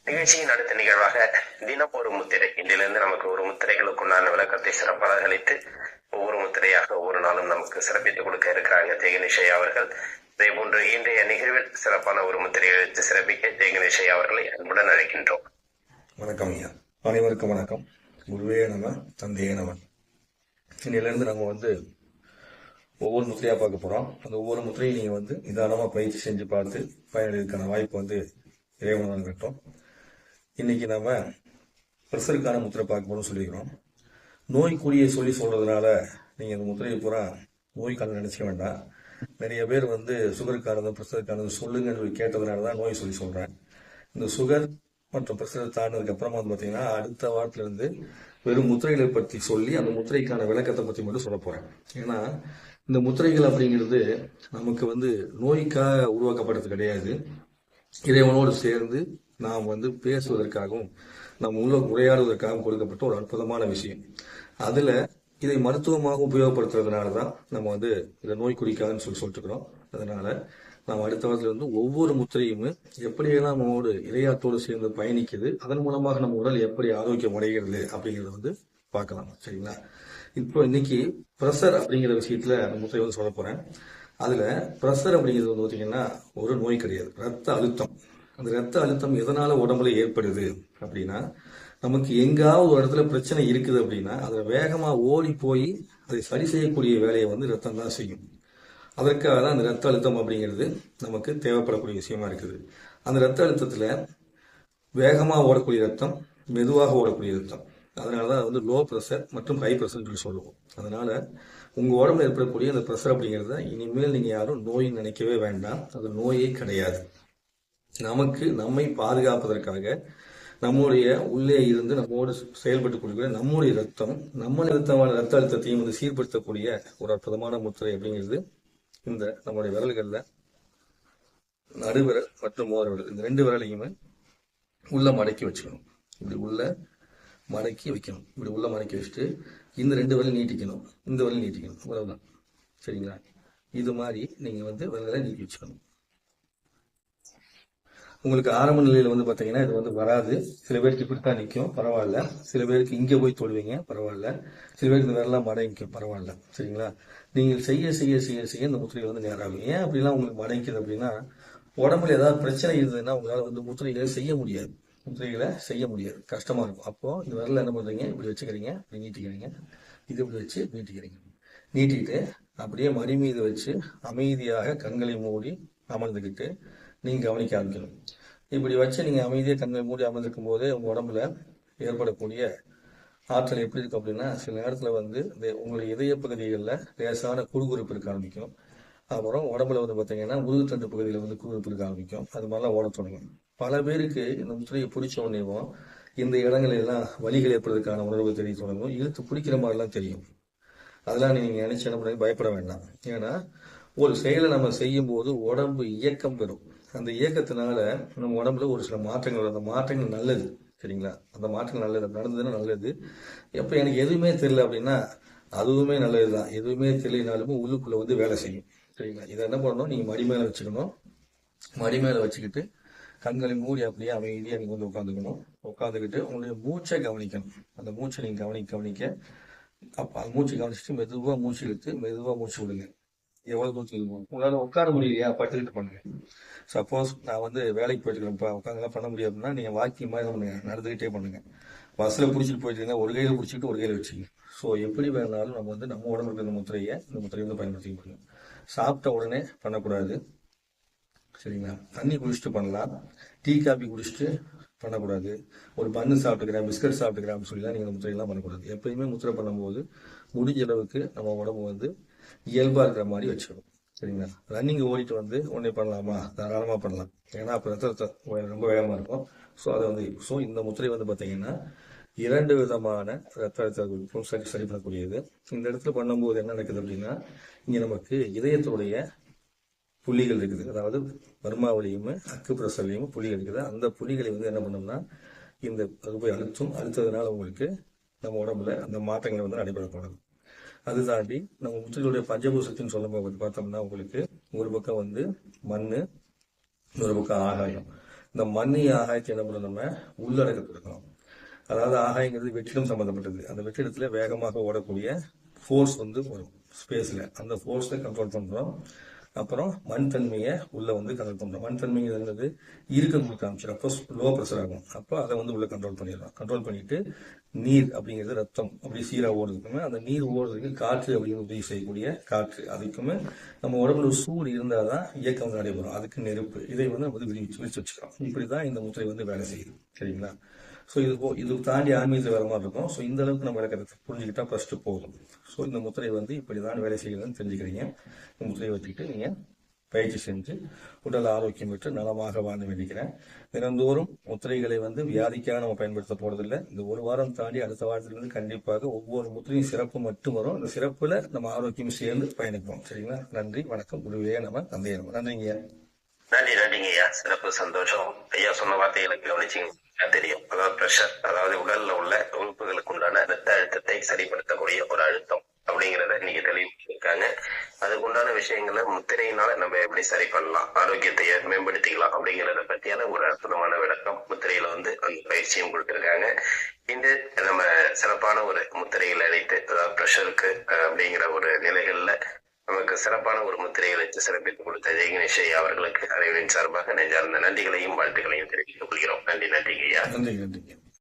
நிகழ்ச்சியின் அடுத்த நிகழ்வாக தினம் ஒரு முத்திரை, இன்றிலிருந்து நமக்கு ஒரு முத்திரைகளுக்குண்டான விளக்கத்தை சிறப்பாக அளித்து ஒவ்வொரு முத்திரையாக ஒவ்வொரு நாளும் நமக்கு சிறப்பித்துக் கொடுக்க இருக்கிறாங்க தேகனிஷை அவர்கள். இதே போன்று இன்றைய நிகழ்வில் சிறப்பான ஒரு முத்திரையை எடுத்து சிறப்பிக்க தேகனிஷை அவர்களை அன்புடன் அழைக்கின்றோம். வணக்கம் ஐயா, அனைவருக்கும் வணக்கம். குருவே நம, தந்தையே நம. இன்னிலிருந்து நம்ம ஒவ்வொரு முத்திரையா பார்க்க போறோம். அந்த ஒவ்வொரு முத்திரையும் நீங்க நிதானமா பயிற்சி செஞ்சு பார்த்து பயனடைவதற்கான வாய்ப்பு இறைவன் கட்டும். இன்னைக்கு நாம பிரஷருக்கான முத்திரை பார்க்க போறோம் சொல்லிக்கிறோம். நோய்க்குறியை சொல்றதுனால நீங்க இந்த முத்திரையை பூரா நோய்க்கான நினைச்சுக்க வேண்டாம். நிறைய பேர் சுகருக்கானது பிரஷருக்கானது சொல்லுங்கன்னு கேட்டதுனாலதான் நோய் சொல்றேன். இந்த சுகர் மற்றும் பிரஷரை தாண்டினதுக்கு அப்புறமா பாத்தீங்கன்னா அடுத்த வாரத்துல இருந்து வெறும் முத்திரைகளை பற்றி சொல்லி அந்த முத்திரைக்கான விளக்கத்தை பத்தி மட்டும் சொல்ல போறேன். ஏன்னா இந்த முத்திரைகள் அப்படிங்கிறது நமக்கு நோய்க்காக உருவாக்கப்பட்டது கிடையாது. இறைவனோடு சேர்ந்து நாம் பேசுவதற்காகவும் நாம் உரையாடுவதற்காகவும் கொடுக்கப்பட்ட ஒரு அற்புதமான விஷயம். அதுல இதை மருத்துவமாக உபயோகப்படுத்துறதுனாலதான் நம்ம இதை நோய் குறிக்காதுன்னு சொல்லிட்டு இருக்கிறோம். அதனால நாம் அடுத்த வாரத்துல ஒவ்வொரு முத்திரையுமே எப்படியெல்லாம் நம்மோடு இறையாற்றோடு சேர்ந்து பயணிக்குது, அதன் மூலமாக நம்ம உடல் எப்படி ஆரோக்கியம் அடைகிறது அப்படிங்கறத பார்க்கலாம். சரிங்களா? இப்போ இன்னைக்கு பிரஷர் அப்படிங்கிற விஷயத்துல அந்த முத்திரை சொல்ல போறேன். அதுல பிரஷர் அப்படிங்கிறது பாத்தீங்கன்னா ஒரு நோய் கிடையாது, ரத்த அழுத்தம். அந்த ரத்த அழுத்தம் எதனால உடம்புல ஏற்படுது அப்படின்னா, நமக்கு எங்காவது ஒரு இடத்துல பிரச்சனை இருக்குது அப்படின்னா அதுல வேகமா ஓடி போய் அதை சரி செய்யக்கூடிய வேலையை ரத்தம் தான் செய்யும். அதற்காக தான் அந்த ரத்த அழுத்தம் அப்படிங்கிறது நமக்கு தேவைப்படக்கூடிய விஷயமா இருக்குது. அந்த ரத்த அழுத்தத்துல வேகமா ஓடக்கூடிய ரத்தம், மெதுவாக ஓடக்கூடிய ரத்தம், அதனாலதான் லோ ப்ரெஷர் மற்றும் ஹை ப்ரெஷர் சொல்லுவோம். அதனால உங்க உடம்புல ஏற்படக்கூடிய அந்த ப்ரெஷர் அப்படிங்கிறத இனிமேல் நீங்க யாரும் நோய் நினைக்கவே வேண்டாம். அது நோயே கிடையாது. நமக்கு நம்மை பாதுகாப்பதற்காக நம்முடைய உள்ளே இருந்து நம்மோடு செயல்பட்டு கொடுக்கிற நம்முடைய ரத்தம், ரத்த அழுத்தத்தையும் சீர்படுத்தக்கூடிய ஒரு அற்புதமான முத்திரை அப்படிங்கிறது இந்த நம்முடைய விரல்கள்ல நடுவிரல் மற்றும் மோதிர விரல், இந்த ரெண்டு விரலையுமே உள்ள மடக்கி வச்சுக்கணும். இப்படி உள்ள மடக்கி வைக்கணும். இப்படி உள்ள மடக்கி வச்சுட்டு இந்த ரெண்டு விரல் நீட்டிக்கணும், இந்த விரல் நீட்டிக்கணும். அவ்வளவுதான். சரிங்களா? இது மாதிரி நீங்க விரலை நீட்டி வச்சுக்கணும். உங்களுக்கு ஆரம்ப நிலையில பாத்தீங்கன்னா இது வராது. சில பேருக்கு இப்படித்தான் நிற்கும், பரவாயில்ல. சில பேருக்கு இங்க போய் தொடுவீங்க, பரவாயில்ல. சில பேருக்கு இந்த விரலாம் மடங்கிக்கும், பரவாயில்ல. சரிங்களா? நீங்கள் செய்ய செய்ய செய்ய செய்ய இந்த முத்திரைகள் நேராகும். ஏன் அப்படிலாம் உங்களுக்கு மடங்கிக்குது அப்படின்னா, உடம்புல ஏதாவது பிரச்சனை இருந்ததுன்னா உங்களால முத்திரைகளை செய்ய முடியாது. முத்திரைகளை செய்ய முடியாது, கஷ்டமா இருக்கும். அப்போ இந்த விரல என்ன பண்றீங்க, இப்படி வச்சுக்கிறீங்க, இப்படி நீட்டிக்கிறீங்க, இது இப்படி வச்சு நீட்டிக்கிறீங்க. நீட்டிட்டு அப்படியே மடி மீது வச்சு அமைதியாக கண்களை மூடி அமர்ந்துக்கிட்டு நீங்க கவனிக்க ஆரம்பிக்கணும். இப்படி வச்சு நீங்க அமைதியாக கண்களை மூடி அமர்ந்திருக்கும் போதே உங்க உடம்புல ஏற்படக்கூடிய ஆற்றல் எப்படி இருக்கும் அப்படின்னா, சில நேரத்துல உங்களுடைய இதய பகுதிகளில் லேசான குறுகுறுப்பு இருக்க ஆரம்பிக்கும். அப்புறம் உடம்புல பாத்தீங்கன்னா முதுகுத்தண்டு பகுதியில குறுகுறுப்பு இருக்க ஆரம்பிக்கும். அது மாதிரிலாம் ஓட தொடங்கும். பல பேருக்கு இந்த முத்திரையை பிடிச்ச உடனேவும் இந்த இடங்கள் எல்லாம் வலிகள் ஏற்படுறதுக்கான உணர்வு தெரிய தொடங்கும். இழுத்து பிடிக்கிற மாதிரிலாம் தெரியும். அதெல்லாம் நீங்க நினைச்சு என்ன பண்ணி பயப்பட வேண்டாம். ஏன்னா ஒரு செயலை நம்ம செய்யும் போது உடம்பு இயக்கம் பெறும். அந்த இயக்கத்தினால நம்ம உடம்புல ஒரு சில மாற்றங்கள் வரும். அந்த மாற்றங்கள் நல்லது. சரிங்களா? அந்த மாற்றங்கள் நல்லது, நடந்ததுன்னா நல்லது. எப்ப எனக்கு எதுவுமே தெரியல அப்படின்னா அதுவுமே நல்லதுதான். எதுவுமே தெரியலனாலுமே உள்ளுக்குள்ள வேலை செய்யும். சரிங்களா? இதை என்ன பண்ணணும், நீங்க மடி மேல வச்சுக்கணும். மடி மேல வச்சுக்கிட்டு கண்களை மூடி அப்படியே அமைதியா நீங்க உட்காந்துக்கணும். உட்காந்துக்கிட்டு உங்களுடைய மூச்சை கவனிக்கணும். அந்த மூச்சை நீங்க கவனிக்க அப்ப அந்த மூச்சு கவனிச்சுட்டு மெதுவா மூச்சு இழுத்து மெதுவா மூச்சு விடுங்க. எவ்வளவு தூரத்துக்கு இருக்கும். உங்களால உட்கார முடியலையா, படுத்துக்கிட்டு பண்ணுங்க. சப்போஸ் நான் வேலைக்கு போயிட்டு இருக்கிறேன்ப்பா, உட்காந்துலாம் பண்ண முடியாது அப்படின்னா நீங்க வாக்கிங் மாதிரி பண்ணுங்க, நடந்துகிட்டே பண்ணுங்க. பஸ்ல பிடிச்சிட்டு போயிட்டு இருந்தா ஒரு கையில பிடிச்சிட்டு ஒரு கையில வச்சுங்க. ஸோ எப்படி வேணாலும் நம்ம நம்ம உடம்புக்கு இந்த முத்திரையை பயன்படுத்திக்கணும். சாப்பிட்ட உடனே பண்ணக்கூடாது. சரிங்களா? தண்ணி குடிச்சிட்டு பண்ணலாம். டீ காபி குடிச்சிட்டு பண்ணக்கூடாது. ஒரு பண்ணு சாப்பிட்டுக்கிறேன், பிஸ்கட் சாப்பிட்டுக்கிறேன் அப்படின்னு சொல்லலாம் நீங்க முத்திரையெல்லாம் பண்ணக்கூடாது. எப்பயுமே முத்திரை பண்ணும்போது முடிஞ்ச அளவுக்கு நம்ம உடம்பு இயல்பா இருக்கிற மாதிரி வச்சுக்கணும். சரிங்களா? ரன்னிங் ஓடிட்டு உடனே பண்ணலாமா? தாராளமா பண்ணலாம். ஏன்னா அப்ப ரத்தத்தை ரொம்ப வேகமா இருக்கும். ஸோ அதை ஸோ இந்த முத்திரை பாத்தீங்கன்னா 2 விதமான ரத்த அழுத்தங்களுக்கும் சரி பண்ணக்கூடியது. இந்த இடத்துல பண்ணும்போது என்ன நடக்குது அப்படின்னா, இங்க நமக்கு இதயத்துடைய புள்ளிகள் இருக்குது. அதாவது பர்மாவிலையும் அக்கு பிரசர்லையும் புள்ளிகள் இருக்குது. அந்த புள்ளிகளை என்ன பண்ணோம்னா இந்த அது போய் அழுத்ததுனால உங்களுக்கு நம்ம உடம்புல அந்த மாற்றங்கள் நடைபெறக்கூடாது. அது தாண்டி நம்ம முத்திரையுடைய பஞ்சபூசத்தின்னு சொல்லும் போது பார்த்தோம்னா உங்களுக்கு ஒரு பக்கம் மண்ணு, ஒரு பக்கம் ஆகாயம். இந்த மண்ணி ஆகாயத்தை என்ன பண்ணணும், நம்ம உள்ளடக்க கொடுக்கணும். அதாவது ஆகாயங்கிறது வெற்றிடம் சம்பந்தப்பட்டது. அந்த வெற்றிடத்துல வேகமாக ஓடக்கூடிய ஃபோர்ஸ் வந்து வரும் ஸ்பேஸ்ல. அந்த ஃபோர்ஸை கண்ட்ரோல் பண்றோம். அப்புறம் மண் தன்மையை உள்ள வந்து கண்ட்ரோல் பண்றோம். மண் தன்மைங்கிறது இருக்க கொடுக்க ஆரம்பிச்சிடும். அப்போ லோ ப்ரெஷர் ஆகும். அப்போ அதை வந்து உள்ள கண்ட்ரோல் பண்ணிடுறோம். கண்ட்ரோல் பண்ணிட்டு நீர் அப்படிங்கிறது ரத்தம் அப்படி சீரா ஓடுறதுக்குமே, அந்த நீர் ஓடுறதுக்கு காற்று அப்படிங்கிறது உதவி செய்யக்கூடிய காற்று. அதுக்குமே நம்ம உடம்புல சூடு இருந்தாதான் இயக்கம் நடைபெறும். அதுக்கு நெருப்பு. இதை வந்து நம்ம வந்து விரிச்சு வச்சுக்கிறோம். இப்படிதான் இந்த முத்திரை வந்து வேலை செய்யுது. சரிங்களா? ஸோ இது தாண்டி ஆன்மீகத்தில் வேற மாதிரி இருக்கும். ஸோ இந்த அளவுக்கு நம்ம விளக்கத்தை புரிஞ்சுக்கிட்டா ஃபர்ஸ்ட் போதும். ஸோ இந்த முத்திரை வந்து இப்படிதான் வேலை செய்யுதுன்னு தெரிஞ்சுக்கிறீங்க. இந்த முத்திரையை வச்சுக்கிட்டு நீங்க பயிற்சி செஞ்சு உடல் ஆரோக்கியம் பெற்று நலமாக வாழ்ந்து வேண்டிக்கிறேன். தினந்தோறும் முத்திரைகளை வந்து வியாதிக்காக நம்ம பயன்படுத்த போறதில்லை. இந்த ஒரு வாரம் தாண்டி அடுத்த வாரத்திலிருந்து கண்டிப்பாக ஒவ்வொரு முத்திரையும் சிறப்பு மட்டும் வரும். அந்த சிறப்புல நம்ம ஆரோக்கியம் சேர்ந்து பயணிப்போம். சரிங்களா? நன்றி, வணக்கம். குருவே நம்ம தந்தைய நம்ம. நன்றிங்க. நன்றிங்க ஐயா. சிறப்பு, சந்தோஷம். ஐயா சொன்ன வார்த்தைகளை கவனிச்சிங்க தெரியும். அதாவது பிரஷர், அதாவது உடல்ல உள்ள உறுப்புகளுக்கு உண்டான ரத்த அழுத்தத்தை சரிப்படுத்தக்கூடிய ஒரு அழுத்தம் அப்படிங்கறத நீங்க தெளிவுபடுத்திருக்காங்க. அதுக்கு உண்டான விஷயங்களை முத்திரையினால நம்ம எப்படி சரி பண்ணலாம், ஆரோக்கியத்தை மேம்படுத்திக்கலாம் அப்படிங்கறத பத்தியான ஒரு அற்புதமான விளக்கம் முத்திரையில வந்து அந்த பயிற்சியும் கொடுத்திருக்காங்க. இந்த நம்ம சிறப்பான ஒரு முத்திரையில் அழைத்து, அதாவது பிரஷருக்கு அப்படிங்கிற ஒரு நிலைகள்ல நமக்கு சிறப்பான ஒரு முத்திரையை வைத்து சிறப்பித்துக் கொடுத்த ஜெயகணேஷ் ஐயா அவர்களுக்கு அறிவின் சார்பாக நெஞ்சார்ந்த நன்றிகளையும் வாழ்த்துக்களையும் தெரிவித்துக் கொள்கிறோம். நன்றிங்க ஐயா. நன்றி.